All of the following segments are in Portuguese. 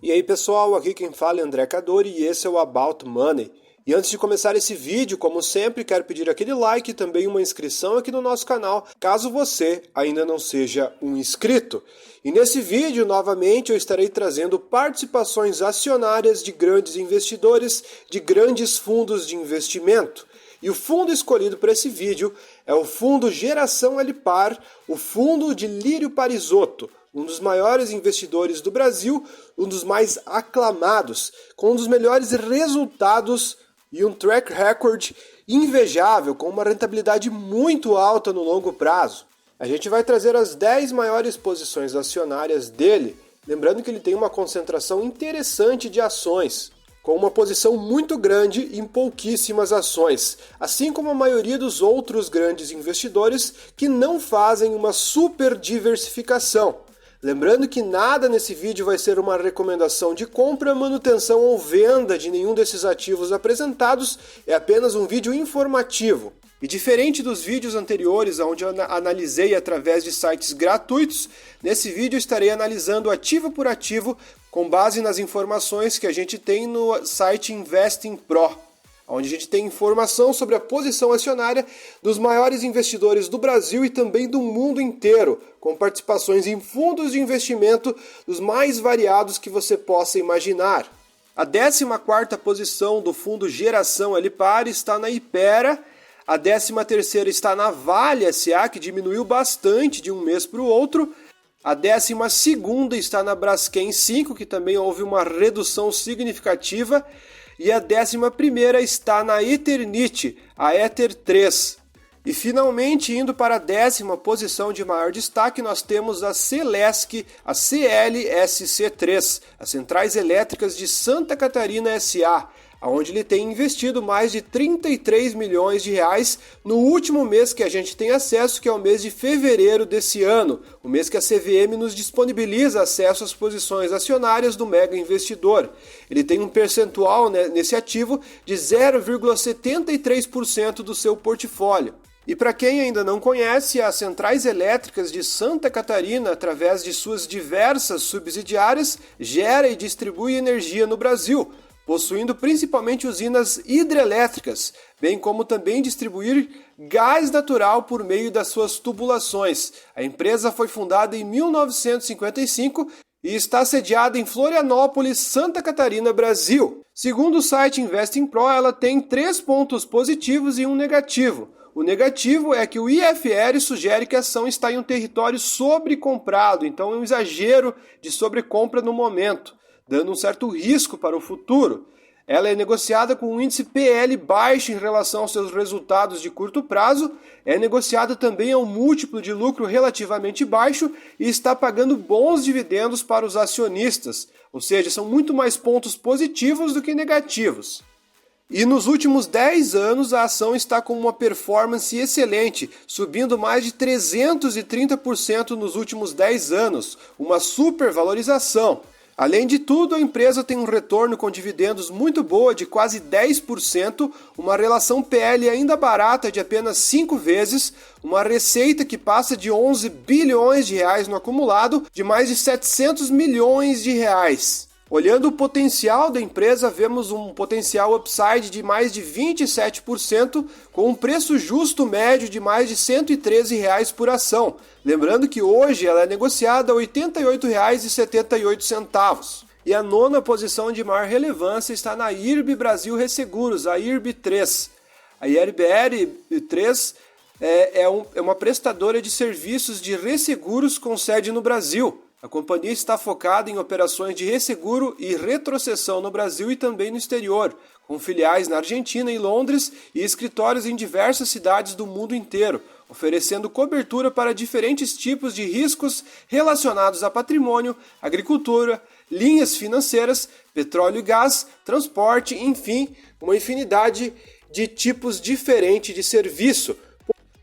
E aí pessoal, aqui quem fala é André Cadori e esse é o About Money. E antes de começar esse vídeo, como sempre, quero pedir aquele like e também uma inscrição aqui no nosso canal, caso você ainda não seja um inscrito. E nesse vídeo, novamente, eu estarei trazendo participações acionárias de grandes investidores, de grandes fundos de investimento. E o fundo escolhido para esse vídeo é o fundo Geração Alipar, o fundo de Lírio Parisotto, um dos maiores investidores do Brasil, um dos mais aclamados, com um dos melhores resultados e um track record invejável, com uma rentabilidade muito alta no longo prazo. A gente vai trazer as 10 maiores posições acionárias dele, lembrando que ele tem uma concentração interessante de ações, com uma posição muito grande em pouquíssimas ações, assim como a maioria dos outros grandes investidores que não fazem uma super diversificação. Lembrando que nada nesse vídeo vai ser uma recomendação de compra, manutenção ou venda de nenhum desses ativos apresentados, é apenas um vídeo informativo. E diferente dos vídeos anteriores, onde eu analisei através de sites gratuitos, nesse vídeo eu estarei analisando ativo por ativo com base nas informações que a gente tem no site Investing Pro, onde a gente tem informação sobre a posição acionária dos maiores investidores do Brasil e também do mundo inteiro, com participações em fundos de investimento dos mais variados que você possa imaginar. A 14ª posição do fundo Geração Alipar está na Hypera, a 13ª está na Vale S.A., que diminuiu bastante de um mês para o outro. A 12ª está na Braskem 5, que também houve uma redução significativa. E a 11ª está na Eternit, a Ether 3. E finalmente, indo para a 10ª posição de maior destaque, nós temos a Celesc, a CLSC3, as Centrais Elétricas de Santa Catarina S.A., onde ele tem investido mais de 33 milhões de reais no último mês que a gente tem acesso, que é o mês de fevereiro desse ano, o mês que a CVM nos disponibiliza acesso às posições acionárias do mega investidor. Ele tem um percentual nesse ativo de 0,73% do seu portfólio. E para quem ainda não conhece, as Centrais Elétricas de Santa Catarina, através de suas diversas subsidiárias, gera e distribui energia no Brasil, possuindo principalmente usinas hidrelétricas, bem como também distribuir gás natural por meio das suas tubulações. A empresa foi fundada em 1955 e está sediada em Florianópolis, Santa Catarina, Brasil. Segundo o site Investing Pro, ela tem 3 pontos positivos e um negativo. O negativo é que o IFR sugere que a ação está em um território sobrecomprado, então é um exagero de sobrecompra no momento, dando um certo risco para o futuro. Ela é negociada com um índice PL baixo em relação aos seus resultados de curto prazo, é negociada também a um múltiplo de lucro relativamente baixo e está pagando bons dividendos para os acionistas, ou seja, são muito mais pontos positivos do que negativos. E nos últimos 10 anos a ação está com uma performance excelente, subindo mais de 330% nos últimos 10 anos, uma supervalorização. Além de tudo, a empresa tem um retorno com dividendos muito boa de quase 10%, uma relação PL ainda barata de apenas 5 vezes, uma receita que passa de 11 bilhões de reais no acumulado de mais de 700 milhões de reais. Olhando o potencial da empresa, vemos um potencial upside de mais de 27%, com um preço justo médio de mais de R$ 113 por ação. Lembrando que hoje ela é negociada a R$ 88,78. E a 9ª posição de maior relevância está na IRB Brasil Resseguros, a IRB 3. A IRBR 3 é uma prestadora de serviços de resseguros com sede no Brasil. A companhia está focada em operações de resseguro e retrocessão no Brasil e também no exterior, com filiais na Argentina e Londres e escritórios em diversas cidades do mundo inteiro, oferecendo cobertura para diferentes tipos de riscos relacionados a patrimônio, agricultura, linhas financeiras, petróleo e gás, transporte, enfim, uma infinidade de tipos diferentes de serviço.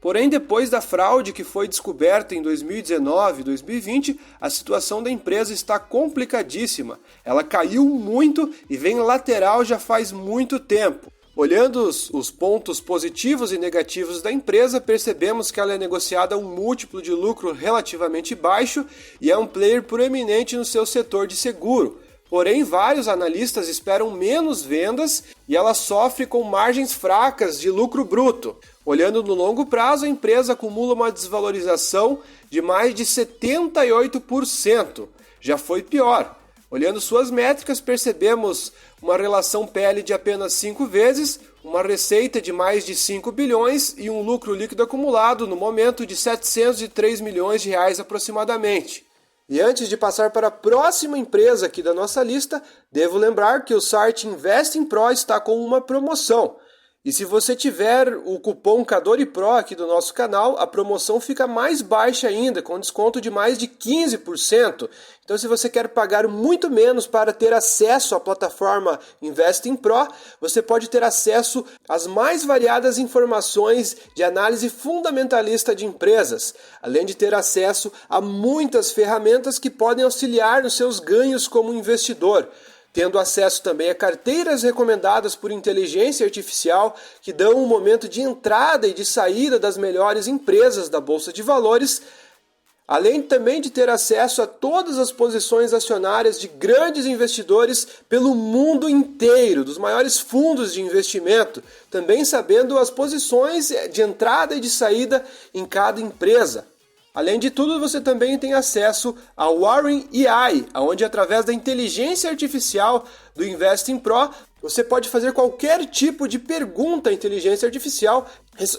Porém, depois da fraude que foi descoberta em 2019 e 2020, a situação da empresa está complicadíssima. Ela caiu muito e vem lateral já faz muito tempo. Olhando os pontos positivos e negativos da empresa, percebemos que ela é negociada a um múltiplo de lucro relativamente baixo e é um player proeminente no seu setor de seguro, Porém, vários analistas esperam menos vendas e ela sofre com margens fracas de lucro bruto. Olhando no longo prazo, a empresa acumula uma desvalorização de mais de 78%. Já foi pior. Olhando suas métricas, percebemos uma relação PL de apenas 5 vezes, uma receita de mais de 5 bilhões e um lucro líquido acumulado no momento de 703 milhões de reais aproximadamente. E antes de passar para a próxima empresa aqui da nossa lista, devo lembrar que o site InvestingPro está com uma promoção. E se você tiver o cupom CADORIPRO aqui do nosso canal, a promoção fica mais baixa ainda, com desconto de mais de 15%. Então, se você quer pagar muito menos para ter acesso à plataforma InvestingPro, você pode ter acesso às mais variadas informações de análise fundamentalista de empresas, além de ter acesso a muitas ferramentas que podem auxiliar nos seus ganhos como investidor. Tendo acesso também a carteiras recomendadas por inteligência artificial que dão um momento de entrada e de saída das melhores empresas da Bolsa de Valores, além também de ter acesso a todas as posições acionárias de grandes investidores pelo mundo inteiro, dos maiores fundos de investimento, também sabendo as posições de entrada e de saída em cada empresa. Além de tudo, você também tem acesso ao Warren AI, onde através da inteligência artificial do InvestingPro, você pode fazer qualquer tipo de pergunta à inteligência artificial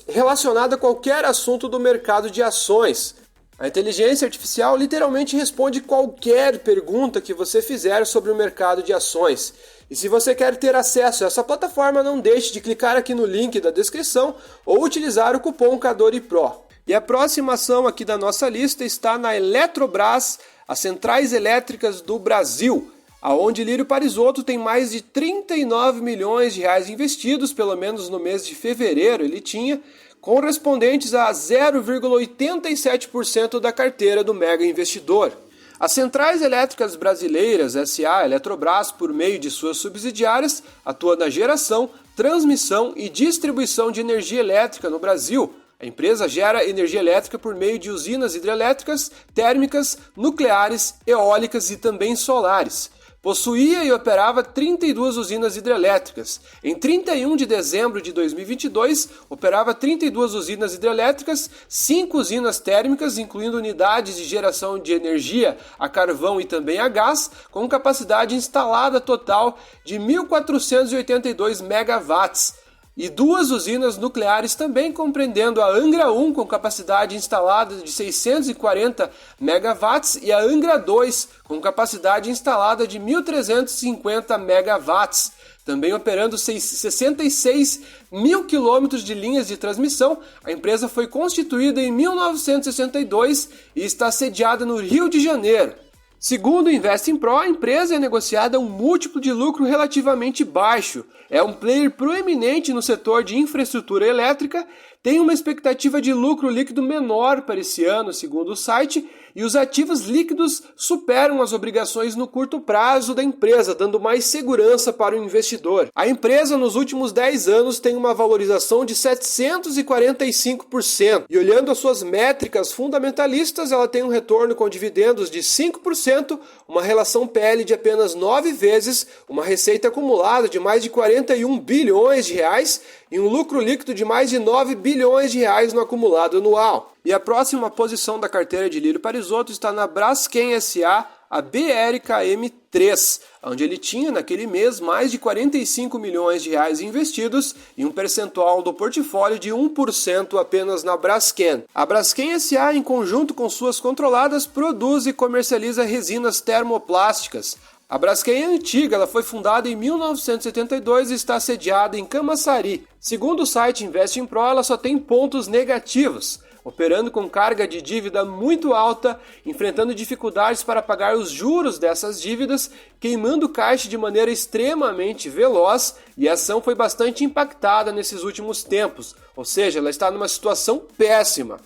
relacionada a qualquer assunto do mercado de ações. A inteligência artificial literalmente responde qualquer pergunta que você fizer sobre o mercado de ações. E se você quer ter acesso a essa plataforma, não deixe de clicar aqui no link da descrição ou utilizar o cupom CADORIPRO. E a próxima ação aqui da nossa lista está na Eletrobras, as centrais elétricas do Brasil, aonde Lírio Parisotto tem mais de 39 milhões de reais investidos, pelo menos no mês de fevereiro ele tinha, correspondentes a 0,87% da carteira do mega investidor. As Centrais Elétricas Brasileiras, SA, Eletrobras, por meio de suas subsidiárias, atua na geração, transmissão e distribuição de energia elétrica no Brasil. A empresa gera energia elétrica por meio de usinas hidrelétricas, térmicas, nucleares, eólicas e também solares. Possuía e operava 32 usinas hidrelétricas. Em 31 de dezembro de 2022, operava 32 usinas hidrelétricas, 5 usinas térmicas, incluindo unidades de geração de energia a carvão e também a gás, com capacidade instalada total de 1.482 megawatts. E 2 usinas nucleares também, compreendendo a Angra 1 com capacidade instalada de 640 megawatts e a Angra 2 com capacidade instalada de 1.350 megawatts. Também operando 66 mil quilômetros de linhas de transmissão, a empresa foi constituída em 1962 e está sediada no Rio de Janeiro. Segundo o InvestingPro, a empresa é negociada a um múltiplo de lucro relativamente baixo, é um player proeminente no setor de infraestrutura elétrica, tem uma expectativa de lucro líquido menor para esse ano, segundo o site, e os ativos líquidos superam as obrigações no curto prazo da empresa, dando mais segurança para o investidor. A empresa nos últimos 10 anos tem uma valorização de 745%, e olhando as suas métricas fundamentalistas, ela tem um retorno com dividendos de 5%, uma relação PL de apenas 9 vezes, uma receita acumulada de mais de 41 bilhões de reais e um lucro líquido de mais de 9 bilhões de reais no acumulado anual. E a próxima posição da carteira de Lírio Parisotto está na Braskem SA, a BRKM3, onde ele tinha naquele mês mais de 45 milhões de reais investidos e um percentual do portfólio de 1% apenas na Braskem. A Braskem SA, em conjunto com suas controladas, produz e comercializa resinas termoplásticas. A Braskem é antiga, ela foi fundada em 1972 e está sediada em Camaçari. Segundo o site InvestingPro, ela só tem pontos negativos, operando com carga de dívida muito alta, enfrentando dificuldades para pagar os juros dessas dívidas, queimando caixa de maneira extremamente veloz, e a ação foi bastante impactada nesses últimos tempos, ou seja, ela está numa situação péssima.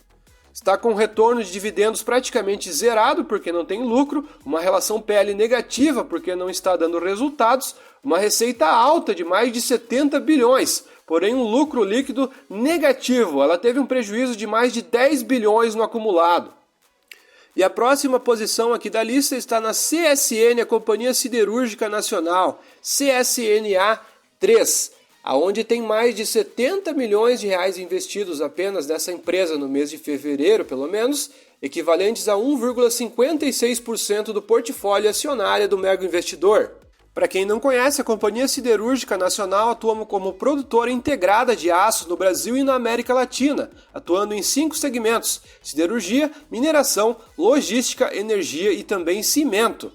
Está com retorno de dividendos praticamente zerado porque não tem lucro, uma relação PL negativa porque não está dando resultados, uma receita alta de mais de 70 bilhões, porém um lucro líquido negativo. Ela teve um prejuízo de mais de 10 bilhões no acumulado. E a próxima posição aqui da lista está na CSN, a Companhia Siderúrgica Nacional, CSNA 3, aonde tem mais de 70 milhões de reais investidos apenas nessa empresa no mês de fevereiro, pelo menos, equivalentes a 1,56% do portfólio acionário do mega investidor. Para quem não conhece, a Companhia Siderúrgica Nacional atua como produtora integrada de aço no Brasil e na América Latina, atuando em 5 segmentos: siderurgia, mineração, logística, energia e também cimento.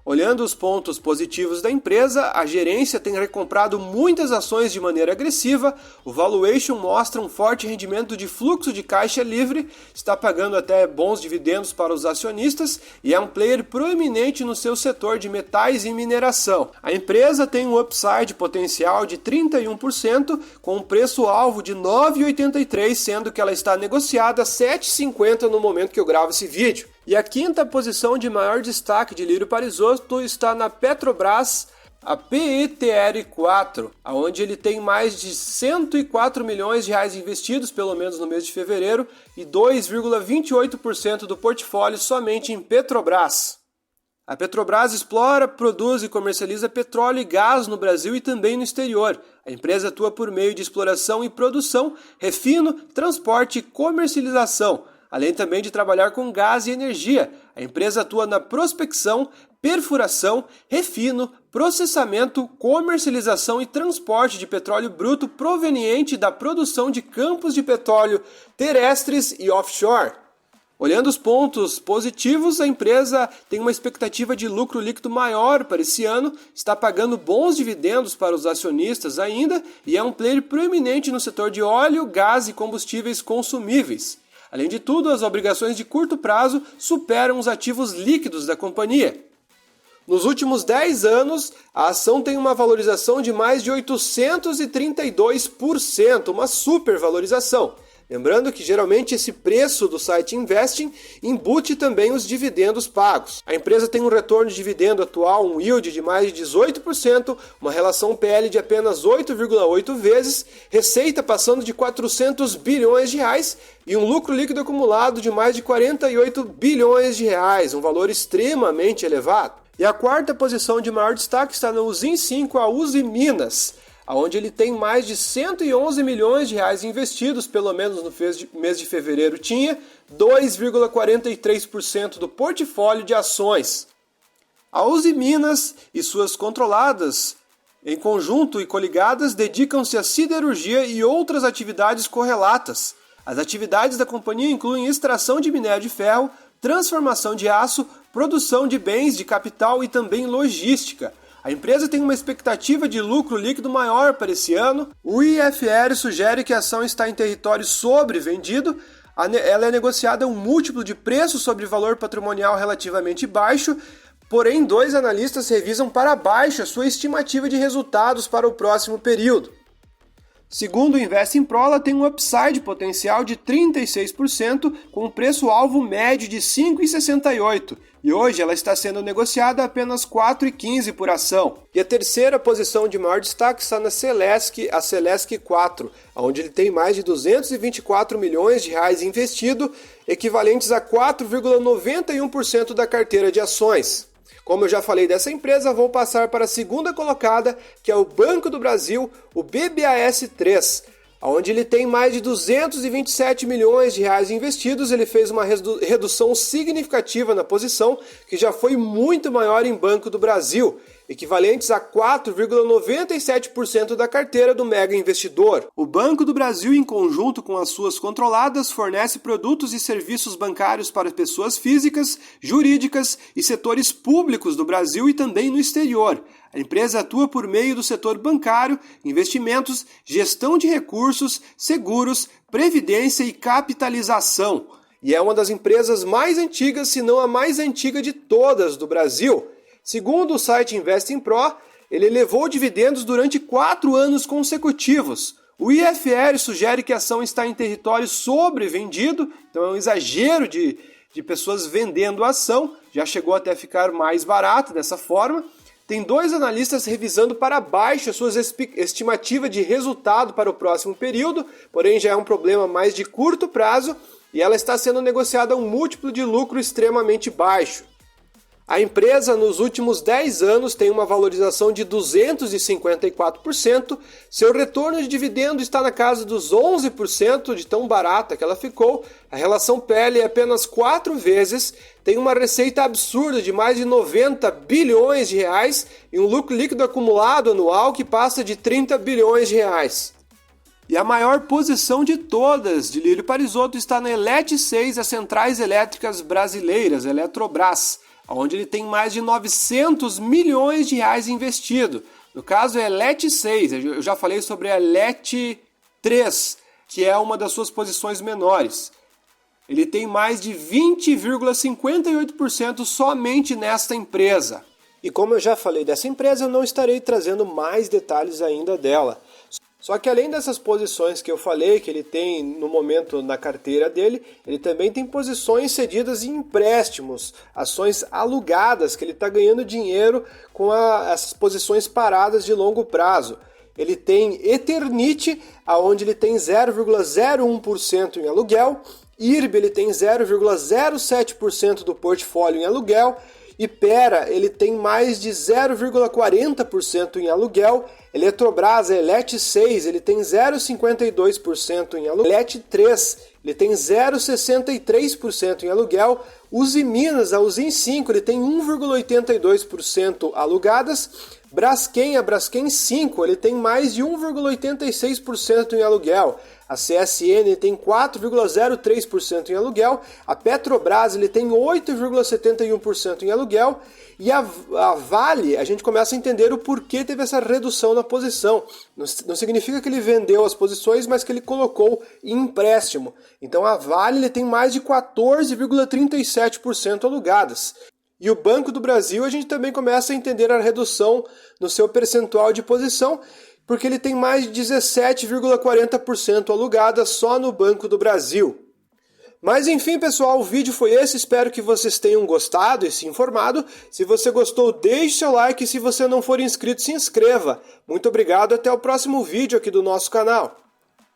Olhando os pontos positivos da empresa, a gerência tem recomprado muitas ações de maneira agressiva, o valuation mostra um forte rendimento de fluxo de caixa livre, está pagando até bons dividendos para os acionistas e é um player proeminente no seu setor de metais e mineração. A empresa tem um upside potencial de 31%, com um preço-alvo de R$ 9,83, sendo que ela está negociada a R$ 7,50 no momento que eu gravo esse vídeo. E a quinta posição de maior destaque de Lírio Parisotto está na Petrobras, a PETR4, onde ele tem mais de 104 milhões de reais investidos, pelo menos no mês de fevereiro, e 2,28% do portfólio somente em Petrobras. A Petrobras explora, produz e comercializa petróleo e gás no Brasil e também no exterior. A empresa atua por meio de exploração e produção, refino, transporte e comercialização, além também de trabalhar com gás e energia. A empresa atua na prospecção, perfuração, refino, processamento, comercialização e transporte de petróleo bruto proveniente da produção de campos de petróleo terrestres e offshore. Olhando os pontos positivos, a empresa tem uma expectativa de lucro líquido maior para esse ano, está pagando bons dividendos para os acionistas ainda e é um player proeminente no setor de óleo, gás e combustíveis consumíveis. Além de tudo, as obrigações de curto prazo superam os ativos líquidos da companhia. Nos últimos 10 anos, a ação tem uma valorização de mais de 832%, uma supervalorização. Lembrando que geralmente esse preço do site Investing embute também os dividendos pagos. A empresa tem um retorno de dividendo atual, um yield de mais de 18%, uma relação PL de apenas 8,8 vezes, receita passando de 400 bilhões de reais e um lucro líquido acumulado de mais de 48 bilhões de reais, um valor extremamente elevado. E a quarta posição de maior destaque está no ZIN5, a Uzi Minas, onde ele tem mais de 111 milhões de reais investidos, pelo menos no mês de fevereiro tinha 2,43% do portfólio de ações. A Uzi Minas e suas controladas, em conjunto e coligadas, dedicam-se à siderurgia e outras atividades correlatas. As atividades da companhia incluem extração de minério de ferro, transformação de aço, produção de bens de capital e também logística. A empresa tem uma expectativa de lucro líquido maior para esse ano. O IFR sugere que a ação está em território sobrevendido. Ela é negociada a um múltiplo de preço sobre valor patrimonial relativamente baixo, porém 2 analistas revisam para baixo a sua estimativa de resultados para o próximo período. Segundo o Investing Pro, ela tem um upside potencial de 36%, com um preço-alvo médio de R$ 5,68, e hoje ela está sendo negociada a apenas R$ 4,15 por ação. E a terceira posição de maior destaque está na Celesc, a Celesc 4, onde ele tem mais de 224 milhões de reais investido, equivalentes a 4,91% da carteira de ações. Como eu já falei dessa empresa, vou passar para a segunda colocada, que é o Banco do Brasil, o BBAS3, onde ele tem mais de 227 milhões de reais investidos. Ele fez uma redução significativa na posição, que já foi muito maior em Banco do Brasil, equivalentes a 4,97% da carteira do mega investidor. O Banco do Brasil, em conjunto com as suas controladas, fornece produtos e serviços bancários para pessoas físicas, jurídicas e setores públicos do Brasil e também no exterior. A empresa atua por meio do setor bancário, investimentos, gestão de recursos, seguros, previdência e capitalização. E é uma das empresas mais antigas, se não a mais antiga de todas do Brasil. Segundo o site Investing Pro, ele elevou dividendos durante 4 anos consecutivos. O IFR sugere que a ação está em território sobrevendido, então é um exagero de pessoas vendendo a ação, já chegou até a ficar mais barata dessa forma. Tem 2 analistas revisando para baixo as suas estimativas de resultado para o próximo período, porém já é um problema mais de curto prazo. e ela está sendo negociada a um múltiplo de lucro extremamente baixo. A empresa, nos últimos 10 anos, tem uma valorização de 254%, seu retorno de dividendo está na casa dos 11% de tão barata que ela ficou, a relação PL é apenas 4 vezes, tem uma receita absurda de mais de 90 bilhões de reais e um lucro líquido acumulado anual que passa de 30 bilhões de reais. E a maior posição de todas de Lírio Parisotto está na Elet 6, as centrais elétricas brasileiras, Eletrobras, onde ele tem mais de 900 milhões de reais investido. No caso é Elet 6, eu já falei sobre a Elet 3, que é uma das suas posições menores. Ele tem mais de 20,58% somente nesta empresa. E como eu já falei dessa empresa, eu não estarei trazendo mais detalhes ainda dela. Só que além dessas posições que eu falei, que ele tem no momento na carteira dele, ele também tem posições cedidas em empréstimos, ações alugadas, que ele está ganhando dinheiro com essas posições paradas de longo prazo. Ele tem Eternit, onde ele tem 0,01% em aluguel, IRB ele tem 0,07% do portfólio em aluguel, Ipera ele tem mais de 0,40% em aluguel, Eletrobras, Elet 6, ele tem 0,52% em aluguel, Elet 3, ele tem 0,63% em aluguel, Usiminas, a Usim 5, ele tem 1,82% alugadas, Braskem, a Braskem 5, ele tem mais de 1,86% em aluguel, a CSN tem 4,03% em aluguel, a Petrobras ele tem 8,71% em aluguel e a Vale, a gente começa a entender o porquê teve essa redução na posição. Não significa que ele vendeu as posições, mas que ele colocou em empréstimo. Então a Vale ele tem mais de 14,37% alugadas. E o Banco do Brasil a gente também começa a entender a redução no seu percentual de posição, porque ele tem mais de 17,40% alugada só no Banco do Brasil. Mas enfim, pessoal, o vídeo foi esse, espero que vocês tenham gostado e se informado. Se você gostou, deixe seu like e se você não for inscrito, se inscreva. Muito obrigado, até o próximo vídeo aqui do nosso canal.